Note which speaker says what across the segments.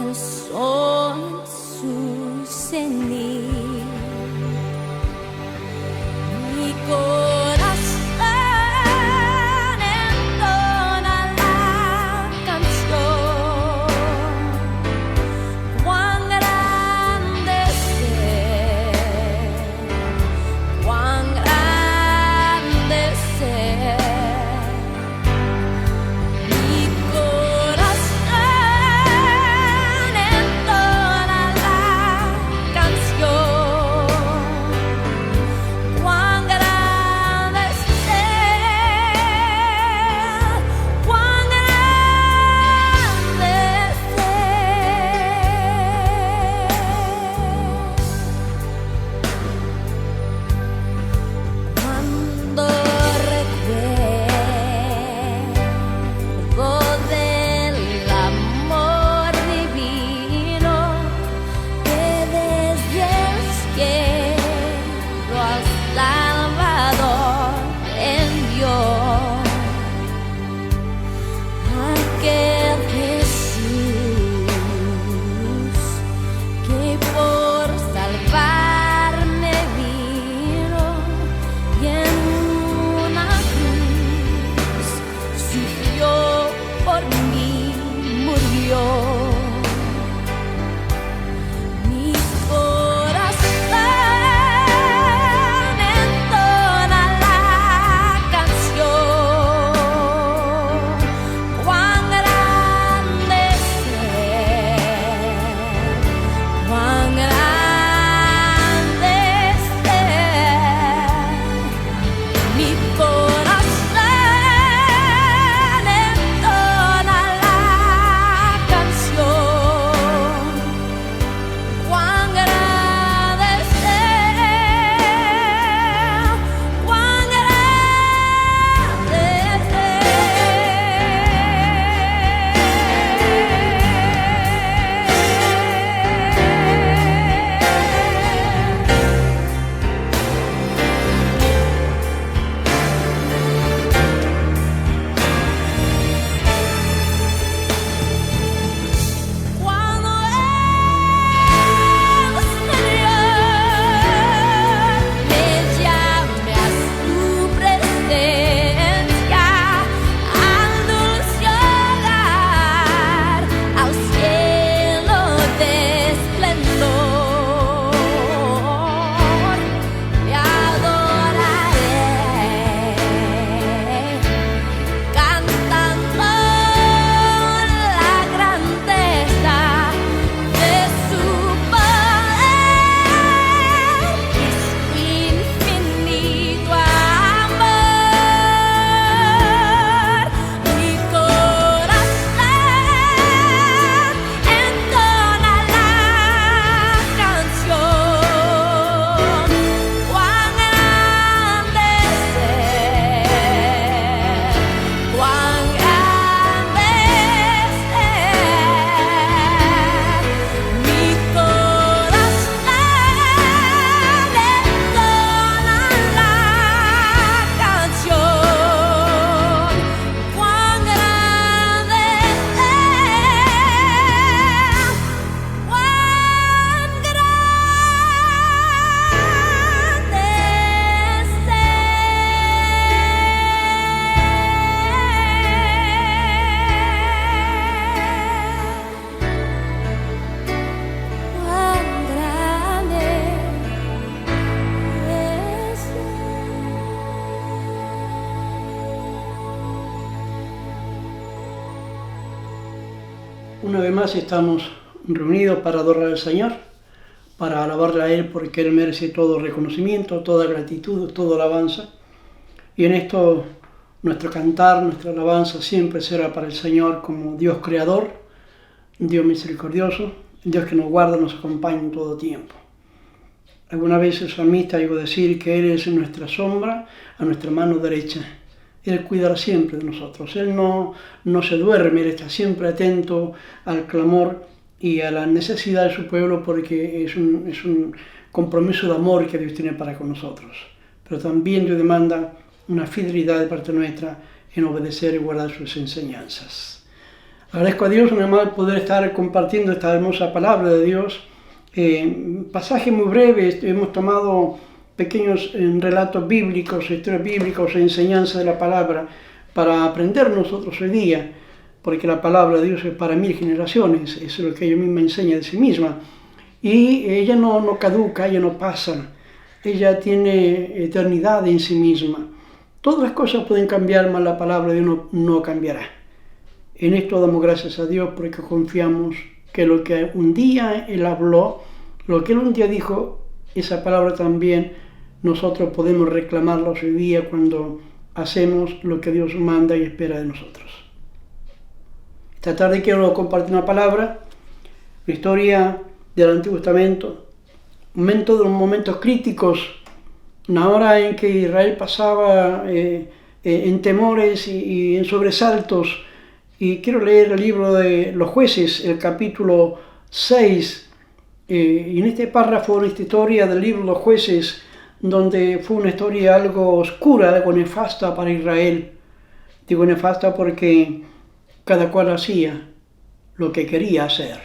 Speaker 1: el sol en su cenit. Mi corazón entona la canción, cuán grande ser, cuán grande ser. Mi corazón entona la canción, cuán grande ser, cuán grande ser. Cuando recuerdo del amor divino que desde el cielo al Salvador envió, aquel Jesús que por salvarme vino y en una cruz sufrió por mí, murió. Mi corazón entona la canción, cuán grande ser, cuán grande ser. Mi corazón entona la canción, cuán grande ser, cuán cuando el Señor me llame a su presencia, al dulce hogar, al cielo de esplendor, le adoraré, cantando la grandeza de su poder y su infinito amor. Mi corazón entona la canción, cuán grande ser, cuán grande ser. Mi corazón entona la canción, cuán grande ser, cuán grande
Speaker 2: Una vez más estamos reunidos para adorar al Señor, para alabarle a Él porque Él merece todo reconocimiento, toda gratitud, toda alabanza. Y en esto nuestro cantar, nuestra alabanza siempre será para el Señor como Dios creador, Dios misericordioso, Dios que nos guarda, nos acompaña en todo tiempo. Alguna vez el salmista llegó a decir que Él es nuestra sombra a nuestra mano derecha. Él cuidará siempre de nosotros. Él no se duerme, Él está siempre atento al clamor y a la necesidad de su pueblo porque es un compromiso de amor que Dios tiene para con nosotros. Pero también Dios demanda una fidelidad de parte nuestra en obedecer y guardar sus enseñanzas. Agradezco a Dios una más poder estar compartiendo esta hermosa palabra de Dios. Pasaje muy breve, hemos tomado pequeños relatos bíblicos, historias bíblicas, enseñanzas de la palabra para aprender nosotros hoy día, porque la palabra de Dios es para 1000 generaciones, eso es lo que ella misma enseña de sí misma. Y ella no caduca, ella no pasa, ella tiene eternidad en sí misma. Todas las cosas pueden cambiar, mas la palabra de Dios no cambiará. En esto damos gracias a Dios porque confiamos que lo que un día Él habló, lo que Él un día dijo, esa palabra también nosotros podemos reclamarla hoy día cuando hacemos lo que Dios manda y espera de nosotros. Esta tarde quiero compartir una palabra, la historia del Antiguo Testamento, de los momentos críticos, una hora en que Israel pasaba en temores y en sobresaltos. Y quiero leer el libro de los Jueces, el capítulo 6. Y en este párrafo, en esta historia del libro de los Jueces, donde fue una historia algo oscura, algo nefasta para Israel. Digo nefasta porque cada cual hacía lo que quería hacer.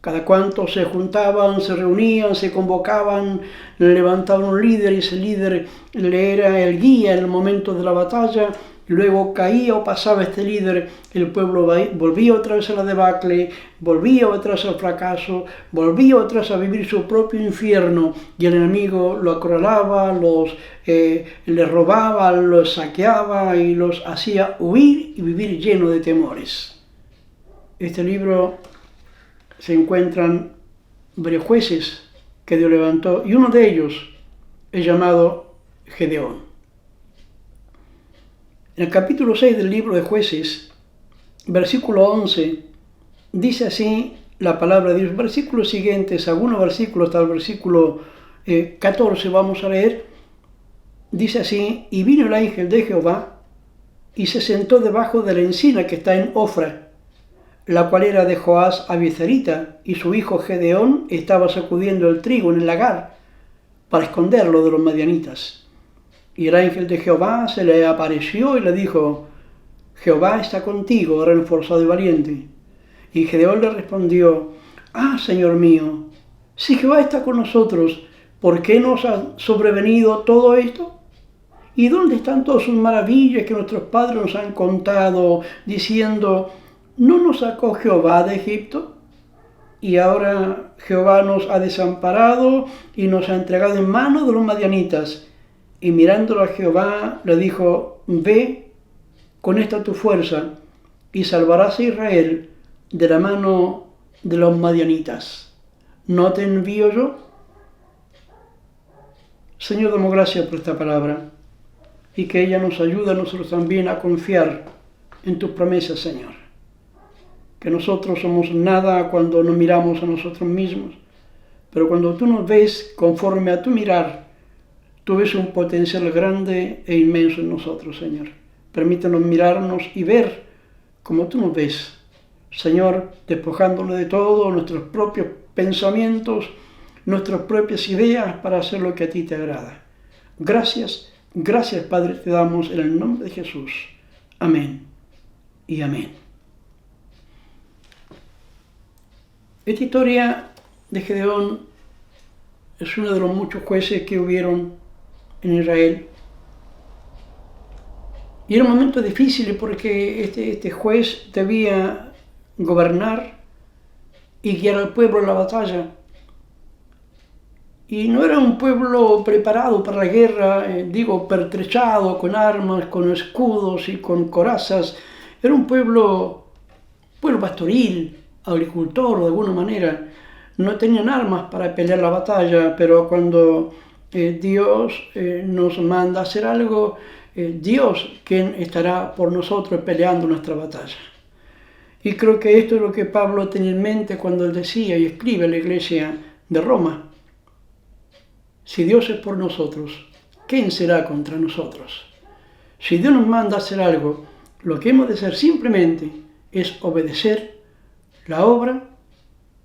Speaker 2: Cada cuanto se juntaban, se reunían, se convocaban, levantaban un líder y ese líder le era el guía en el momento de la batalla. Luego caía o pasaba este líder, el pueblo volvía otra vez a la debacle, volvía otra vez al fracaso, volvía otra vez a vivir su propio infierno y el enemigo lo acorralaba, les robaba, los saqueaba y los hacía huir y vivir lleno de temores. Este libro se encuentran varios jueces que Dios levantó y uno de ellos es llamado Gedeón. En el capítulo 6 del libro de Jueces, versículo 11, dice así la palabra de Dios. Versículos siguientes, algunos versículos hasta el versículo 14 vamos a leer. Dice así: y vino el ángel de Jehová y se sentó debajo de la encina que está en Ofra, la cual era de Joás Abiezerita, y su hijo Gedeón estaba sacudiendo el trigo en el lagar para esconderlo de los madianitas. Y el ángel de Jehová se le apareció y le dijo: Jehová está contigo, varón esforzado y valiente. Y Gedeón le respondió: Señor mío, si Jehová está con nosotros, ¿por qué nos ha sobrevenido todo esto? ¿Y dónde están todas sus maravillas que nuestros padres nos han contado, diciendo: ¿no nos sacó Jehová de Egipto? Y ahora Jehová nos ha desamparado y nos ha entregado en manos de los madianitas. Y mirándolo a Jehová le dijo: ve con esta tu fuerza y salvarás a Israel de la mano de los madianitas. ¿No te envío yo? Señor, damos gracias por esta palabra y que ella nos ayude a nosotros también a confiar en tus promesas, Señor. Que nosotros somos nada cuando nos miramos a nosotros mismos, pero cuando tú nos ves conforme a tu mirar, tú ves un potencial grande e inmenso en nosotros, Señor. Permítanos mirarnos y ver como tú nos ves, Señor, despojándonos de todo, nuestros propios pensamientos, nuestras propias ideas para hacer lo que a ti te agrada. Gracias, gracias, Padre, te damos en el nombre de Jesús. Amén y amén. Esta historia de Gedeón es uno de los muchos jueces que hubieron en Israel. Y era un momento difícil porque este juez debía gobernar y guiar al pueblo en la batalla. Y no era un pueblo preparado para la guerra, pertrechado con armas, con escudos y con corazas. Era un pueblo pastoril, agricultor de alguna manera. No tenían armas para pelear la batalla, pero cuando Dios nos manda a hacer algo, Dios quien estará por nosotros peleando nuestra batalla. Y creo que esto es lo que Pablo tenía en mente cuando él decía y escribe a la iglesia de Roma: si Dios es por nosotros, ¿quién será contra nosotros? Si Dios nos manda a hacer algo, lo que hemos de hacer simplemente es obedecer la obra.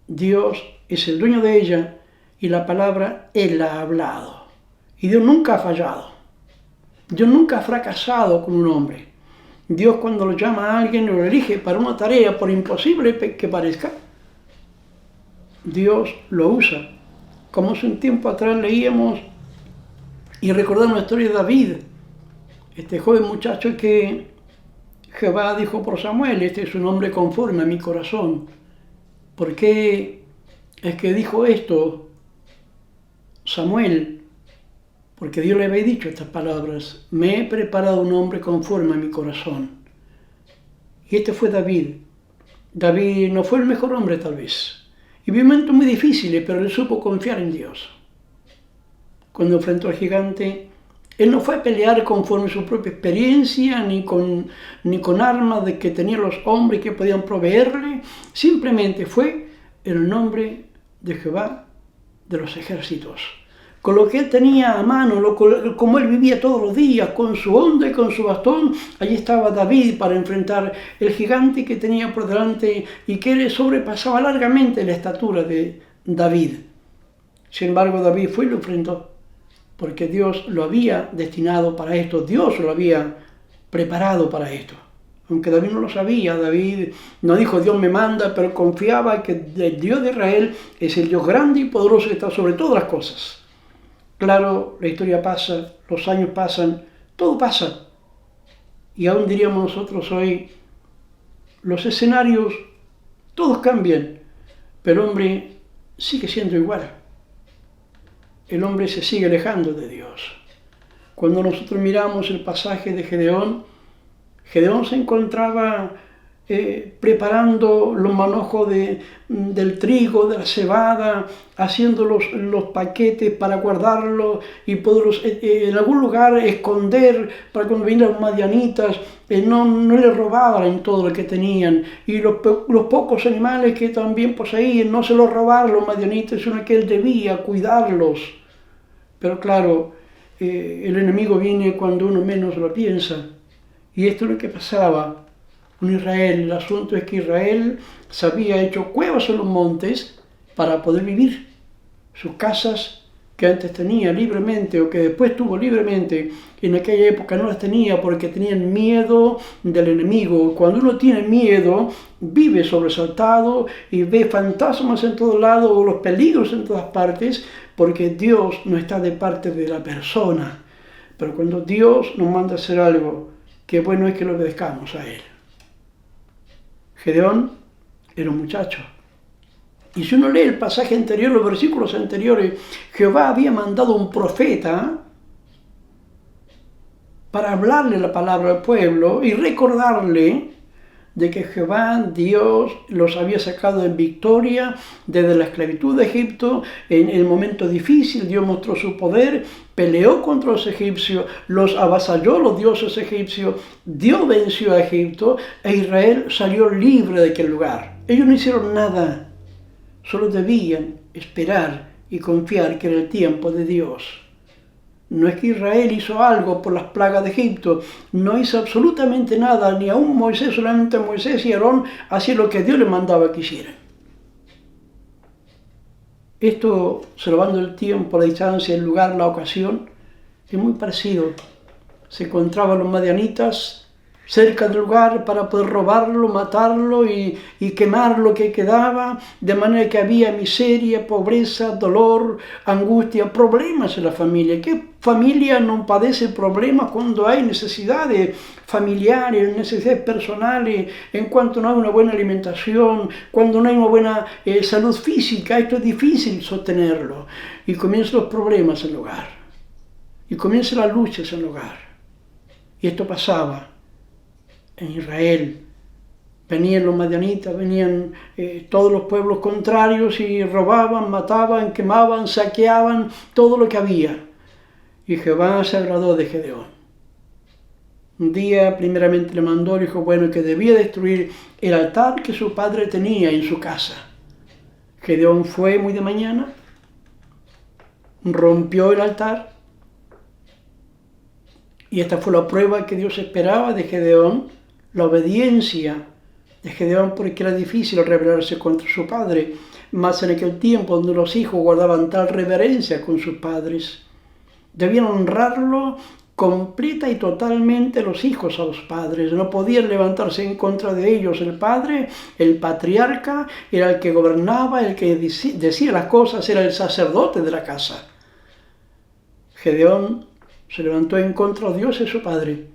Speaker 2: Dios es el dueño de ella y la palabra Él la ha hablado. Y Dios nunca ha fallado. Dios nunca ha fracasado con un hombre. Dios cuando lo llama a alguien lo elige para una tarea, por imposible que parezca, Dios lo usa. Como hace un tiempo atrás leíamos y recordamos la historia de David, este joven muchacho que Jehová dijo por Samuel, este es un hombre conforme a mi corazón. ¿Por qué es que dijo esto Samuel? Porque Dios le había dicho estas palabras: me he preparado un hombre conforme a mi corazón. Y este fue David. David no fue el mejor hombre tal vez. Y vivió momentos muy difíciles, pero él supo confiar en Dios. Cuando enfrentó al gigante, él no fue a pelear conforme a su propia experiencia, ni con armas de que tenían los hombres que podían proveerle. Simplemente fue en el nombre de Jehová de los ejércitos. Con lo que él tenía a mano, como él vivía todos los días, con su onda y con su bastón, allí estaba David para enfrentar el gigante que tenía por delante y que le sobrepasaba largamente la estatura de David. Sin embargo, David fue y lo enfrentó, porque Dios lo había destinado para esto, Dios lo había preparado para esto. Aunque David no lo sabía, David no dijo Dios me manda, pero confiaba que el Dios de Israel es el Dios grande y poderoso que está sobre todas las cosas. Claro, la historia pasa, los años pasan, todo pasa. Y aún diríamos nosotros hoy, los escenarios, todos cambian, pero el hombre sigue siendo igual. El hombre se sigue alejando de Dios. Cuando nosotros miramos el pasaje de Gedeón, Gedeón se encontraba preparando los manojos del trigo, de la cebada, haciendo los paquetes para guardarlos y poderlos en algún lugar esconder para cuando vinieran los madianitas no le robaran todo lo que tenían. Y los pocos animales que también poseían no se los robaron los madianitas, sino que él debía cuidarlos. Pero claro, el enemigo viene cuando uno menos lo piensa. Y esto es lo que pasaba con Israel. El asunto es que Israel se había hecho cuevas en los montes para poder vivir. Sus casas que antes tenía libremente o que después tuvo libremente, en aquella época no las tenía porque tenían miedo del enemigo. Cuando uno tiene miedo, vive sobresaltado y ve fantasmas en todos lados o los peligros en todas partes, porque Dios no está de parte de la persona. Pero cuando Dios nos manda a hacer algo, qué bueno es que lo obedezcamos a Él. Gedeón era un muchacho. Y si uno lee el pasaje anterior, los versículos anteriores, Jehová había mandado un profeta para hablarle la palabra al pueblo y recordarle de que Jehová, Dios, los había sacado en victoria desde la esclavitud de Egipto. En el momento difícil Dios mostró su poder, peleó contra los egipcios, los avasalló los dioses egipcios, Dios venció a Egipto e Israel salió libre de aquel lugar. Ellos no hicieron nada, solo debían esperar y confiar que era el tiempo de Dios. No es que Israel hizo algo por las plagas de Egipto, no hizo absolutamente nada, ni aún Moisés, solamente Moisés y Aarón hacían lo que Dios les mandaba que hicieran. Esto, observando el tiempo, la distancia, el lugar, la ocasión, es muy parecido. Se encontraban los madianitas cerca del lugar para poder robarlo, matarlo y quemar lo que quedaba, de manera que había miseria, pobreza, dolor, angustia, problemas en la familia. ¿Qué familia no padece problemas cuando hay necesidades familiares, necesidades personales, en cuanto no hay una buena alimentación, cuando no hay una buena salud física? Esto es difícil sostenerlo. Y comienzan los problemas en el hogar. Y comienzan las luchas en el hogar. Y esto pasaba en Israel. Venían los madianitas, venían todos los pueblos contrarios y robaban, mataban, quemaban, saqueaban todo lo que había. Y Jehová se agradó de Gedeón. Un día primeramente le mandó, dijo, bueno, que debía destruir el altar que su padre tenía en su casa. Gedeón fue muy de mañana, rompió el altar, y esta fue la prueba que Dios esperaba de Gedeón, la obediencia de Gedeón, porque era difícil rebelarse contra su padre, más en aquel tiempo donde los hijos guardaban tal reverencia con sus padres. Debían honrarlo completa y totalmente los hijos a los padres. No podían levantarse en contra de ellos. El padre, el patriarca, era el que gobernaba, el que decía las cosas, era el sacerdote de la casa. Gedeón se levantó en contra de Dios y su padre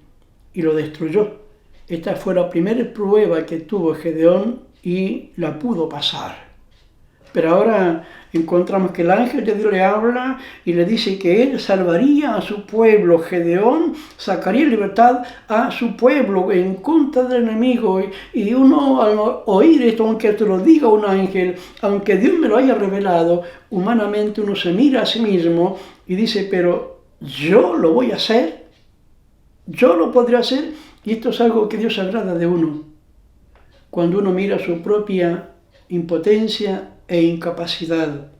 Speaker 2: y lo destruyó. Esta fue la primera prueba que tuvo Gedeón y la pudo pasar. Pero ahora encontramos que el ángel de Dios le habla y le dice que él salvaría a su pueblo. Gedeón sacaría libertad a su pueblo en contra del enemigo. Y uno al oír esto, aunque te lo diga un ángel, aunque Dios me lo haya revelado, humanamente uno se mira a sí mismo y dice, pero yo lo voy a hacer, yo lo podría hacer. Y esto es algo que Dios agrada de uno. Cuando uno mira su propia impotencia e incapacidad.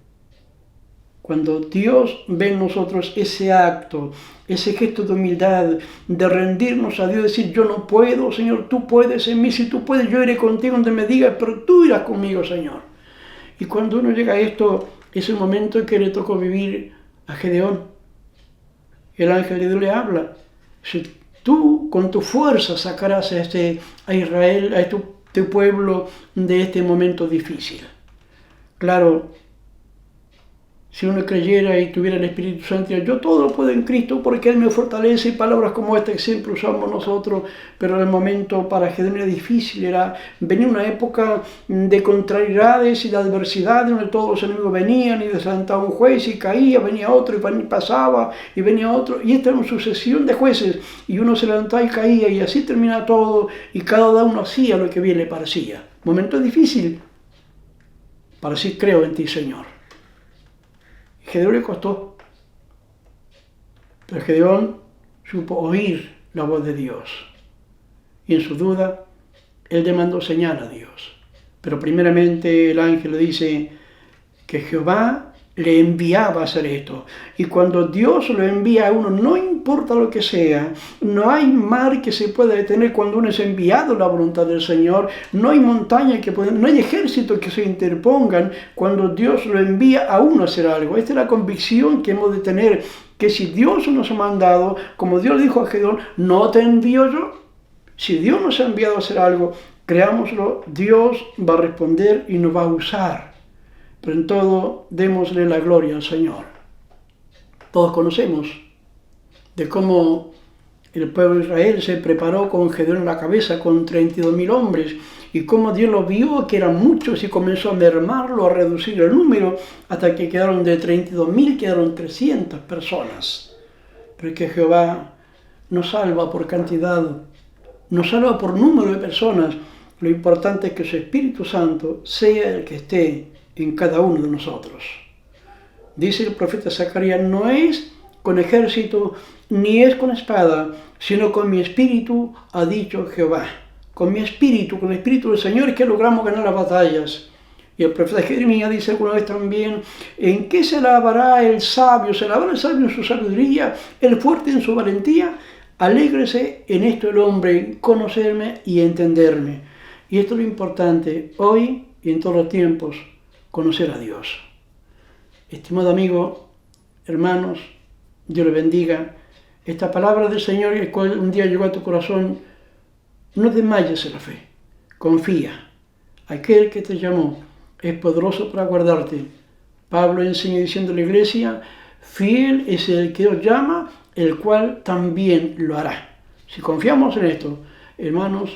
Speaker 2: Cuando Dios ve en nosotros ese acto, ese gesto de humildad, de rendirnos a Dios, decir, yo no puedo, Señor, tú puedes en mí, si tú puedes, yo iré contigo donde me digas, pero tú irás conmigo, Señor. Y cuando uno llega a esto, es el momento que le tocó vivir a Gedeón. El ángel de Dios le habla, si tú con tu fuerza sacarás a Israel, a tu pueblo de este momento difícil. Claro, si uno creyera y tuviera el Espíritu Santo, yo todo lo puedo en Cristo porque Él me fortalece, y palabras como esta que siempre usamos nosotros, pero el momento para Gedeón era difícil, venía una época de contrariedades y de adversidades donde todos los enemigos venían y desalentaba un juez y caía, venía otro y pasaba y venía otro, y esta era una sucesión de jueces y uno se levantaba y caía y así termina todo y cada uno hacía lo que bien le parecía. Momento difícil. Para sí creo en ti, Señor. Gedeón le costó, pero Gedeón supo oír la voz de Dios. Y en su duda, él demandó señal a Dios. Pero primeramente el ángel le dice que Jehová le enviaba a hacer esto. Y cuando Dios lo envía a uno, no importa lo que sea, no hay mar que se pueda detener cuando uno es enviado a la voluntad del Señor, no hay montaña no hay ejército que se interpongan cuando Dios lo envía a uno a hacer algo. Esta es la convicción que hemos de tener, que si Dios nos ha mandado, como Dios le dijo a Gedeón, no te envío yo. Si Dios nos ha enviado a hacer algo, creámoslo, Dios va a responder y nos va a usar. Pero en todo, démosle la gloria al Señor. Todos conocemos de cómo el pueblo de Israel se preparó con Gedeón en la cabeza, con 32.000 hombres, y cómo Dios lo vio, que eran muchos, y comenzó a mermarlo, a reducir el número, hasta que quedaron de 32.000, quedaron 300 personas. Pero es que Jehová nos salva por cantidad, nos salva por número de personas. Lo importante es que su Espíritu Santo sea el que esté en cada uno de nosotros. Dice el profeta Zacarías, no es con ejército ni es con espada, sino con mi espíritu, ha dicho Jehová. Con mi espíritu, con el espíritu del Señor es que logramos ganar las batallas. Y el profeta Jeremías dice alguna vez también, ¿en qué se alabará el sabio? ¿Se alabará el sabio en su sabiduría, el fuerte en su valentía? Alégrese en esto el hombre, en conocerme y entenderme. Y esto es lo importante, hoy y en todos los tiempos, conocer a Dios. Estimado amigo, hermanos, Dios le bendiga. Esta palabra del Señor, el cual un día llegó a tu corazón, no desmayes en la fe. Confía. Aquel que te llamó es poderoso para guardarte. Pablo enseña diciendo a la iglesia, fiel es el que os llama, el cual también lo hará. Si confiamos en esto, hermanos,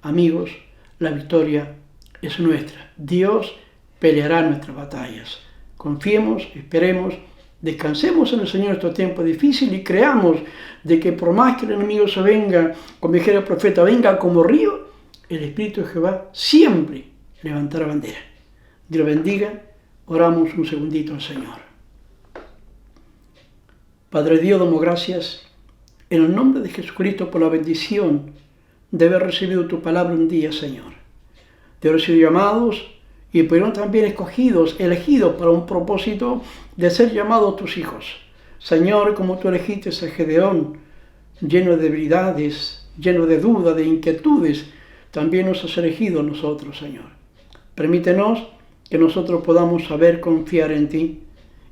Speaker 2: amigos, la victoria es nuestra. Dios peleará nuestras batallas. Confiemos, esperemos, descansemos en el Señor en estos tiempos difíciles y creamos de que por más que el enemigo se venga, como dijera el profeta, venga como río, el Espíritu de Jehová siempre levantará bandera. Dios bendiga. Oramos un segundito al Señor. Padre Dios, damos gracias en el nombre de Jesucristo por la bendición de haber recibido tu palabra un día, Señor. De haber sido llamados y fueron también escogidos, elegidos para un propósito de ser llamados tus hijos. Señor, como tú elegiste a Gedeón, lleno de debilidades, lleno de dudas, de inquietudes, también nos has elegido a nosotros, Señor. Permítenos que nosotros podamos saber confiar en ti.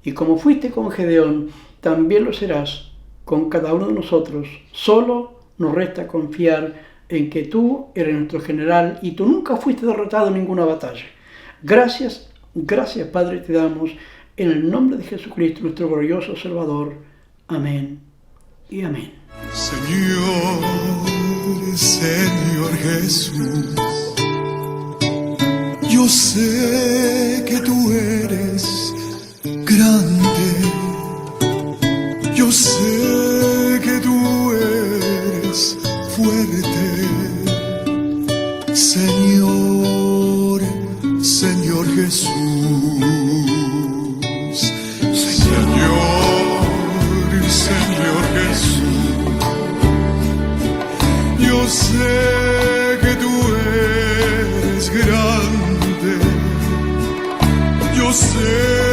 Speaker 2: Y como fuiste con Gedeón, también lo serás con cada uno de nosotros. Solo nos resta confiar en que tú eres nuestro general y tú nunca fuiste derrotado en ninguna batalla. Gracias, gracias Padre te damos en el nombre de Jesucristo, nuestro glorioso Salvador. Amén y amén.
Speaker 3: Señor, Señor Jesús, yo sé que tú eres grande, yo sé que tú eres fuerte, Señor, Señor Jesús, Señor Jesús, yo sé que tú eres grande, yo sé